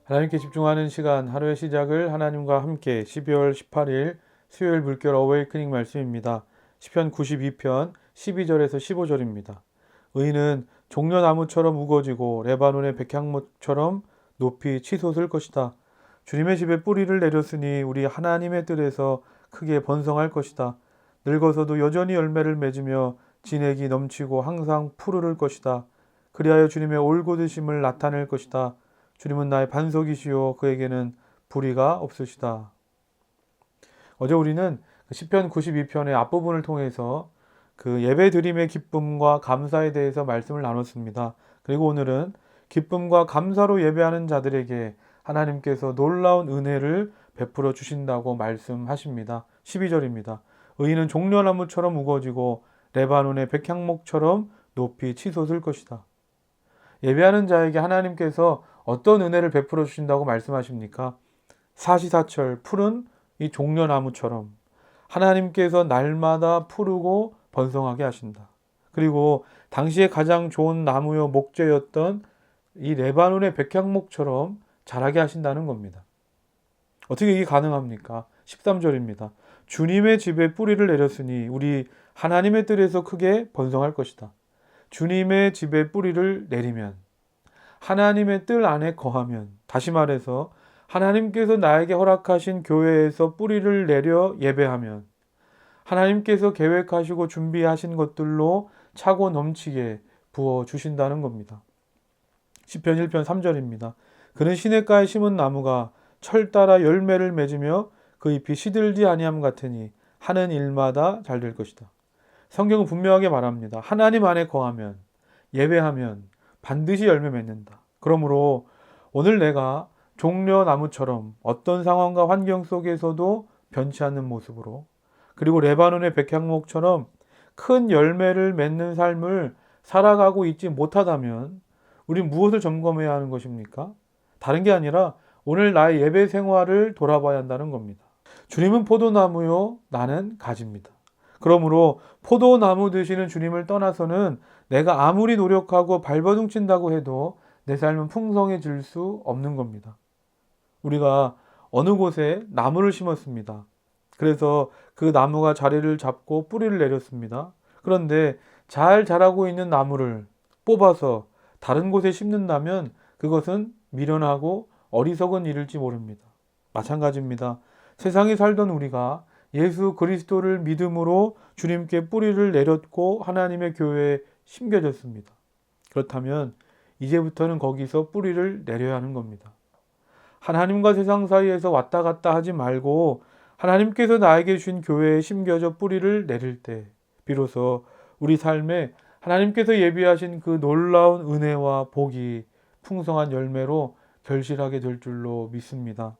하나님께 집중하는 시간, 하루의 시작을 하나님과 함께 12월 18일 수요일 물결 어웨이크닝 말씀입니다. 시편 92편 12절에서 15절입니다. 의인은 종려나무처럼 우거지고 레바논의 백향목처럼 높이 치솟을 것이다. 주님의 집에 뿌리를 내렸으니 우리 하나님의 뜰에서 크게 번성할 것이다. 늙어서도 여전히 열매를 맺으며 진액이 넘치고 항상 푸르를 것이다. 그리하여 주님의 올곧으심을 나타낼 것이다. 주님은 나의 반석이시요 그에게는 불의가 없으시다. 어제 우리는 시편 92편의 앞부분을 통해서 그 예배드림의 기쁨과 감사에 대해서 말씀을 나눴습니다. 그리고 오늘은 기쁨과 감사로 예배하는 자들에게 하나님께서 놀라운 은혜를 베풀어 주신다고 말씀하십니다. 12절입니다. 의인은 종려나무처럼 우거지고 레바논의 백향목처럼 높이 치솟을 것이다. 예배하는 자에게 하나님께서 어떤 은혜를 베풀어 주신다고 말씀하십니까? 사시사철 푸른 이 종려나무처럼 하나님께서 날마다 푸르고 번성하게 하신다. 그리고 당시에 가장 좋은 나무요 목재였던 이 레바논의 백향목처럼 자라게 하신다는 겁니다. 어떻게 이게 가능합니까? 13절입니다. 주님의 집에 뿌리를 내렸으니 우리 하나님의 뜰에서 크게 번성할 것이다. 주님의 집에 뿌리를 내리면, 하나님의 뜰 안에 거하면, 다시 말해서 하나님께서 나에게 허락하신 교회에서 뿌리를 내려 예배하면 하나님께서 계획하시고 준비하신 것들로 차고 넘치게 부어주신다는 겁니다. 시편 1편 3절입니다. 그는 시냇가에 심은 나무가 철 따라 열매를 맺으며 그 잎이 시들지 아니함 같으니 하는 일마다 잘 될 것이다. 성경은 분명하게 말합니다. 하나님 안에 거하면, 예배하면 반드시 열매 맺는다. 그러므로 오늘 내가 종려나무처럼 어떤 상황과 환경 속에서도 변치 않는 모습으로, 그리고 레바논의 백향목처럼 큰 열매를 맺는 삶을 살아가고 있지 못하다면 우린 무엇을 점검해야 하는 것입니까? 다른 게 아니라 오늘 나의 예배 생활을 돌아봐야 한다는 겁니다. 주님은 포도나무요, 나는 가지입니다. 그러므로 포도나무 되시는 주님을 떠나서는 내가 아무리 노력하고 발버둥친다고 해도 내 삶은 풍성해질 수 없는 겁니다. 우리가 어느 곳에 나무를 심었습니다. 그래서 그 나무가 자리를 잡고 뿌리를 내렸습니다. 그런데 잘 자라고 있는 나무를 뽑아서 다른 곳에 심는다면 그것은 미련하고 어리석은 일일지 모릅니다. 마찬가지입니다. 세상에 살던 우리가 예수 그리스도를 믿음으로 주님께 뿌리를 내렸고 하나님의 교회에 심겨졌습니다. 그렇다면 이제부터는 거기서 뿌리를 내려야 하는 겁니다. 하나님과 세상 사이에서 왔다 갔다 하지 말고 하나님께서 나에게 주신 교회에 심겨져 뿌리를 내릴 때 비로소 우리 삶에 하나님께서 예비하신 그 놀라운 은혜와 복이 풍성한 열매로 결실하게 될 줄로 믿습니다.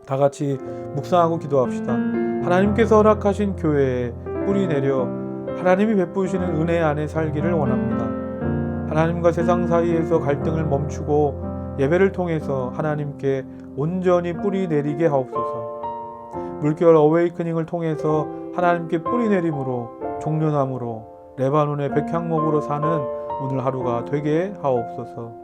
다 같이 묵상하고 기도합시다. 하나님께서 허락하신 교회에 뿌리 내려 하나님이 베푸시는 은혜 안에 살기를 원합니다. 하나님과 세상 사이에서 갈등을 멈추고 예배를 통해서 하나님께 온전히 뿌리 내리게 하옵소서. 물결 어웨이크닝을 통해서 하나님께 뿌리 내림으로 종려나무로 레바논의 백향목으로 사는 오늘 하루가 되게 하옵소서.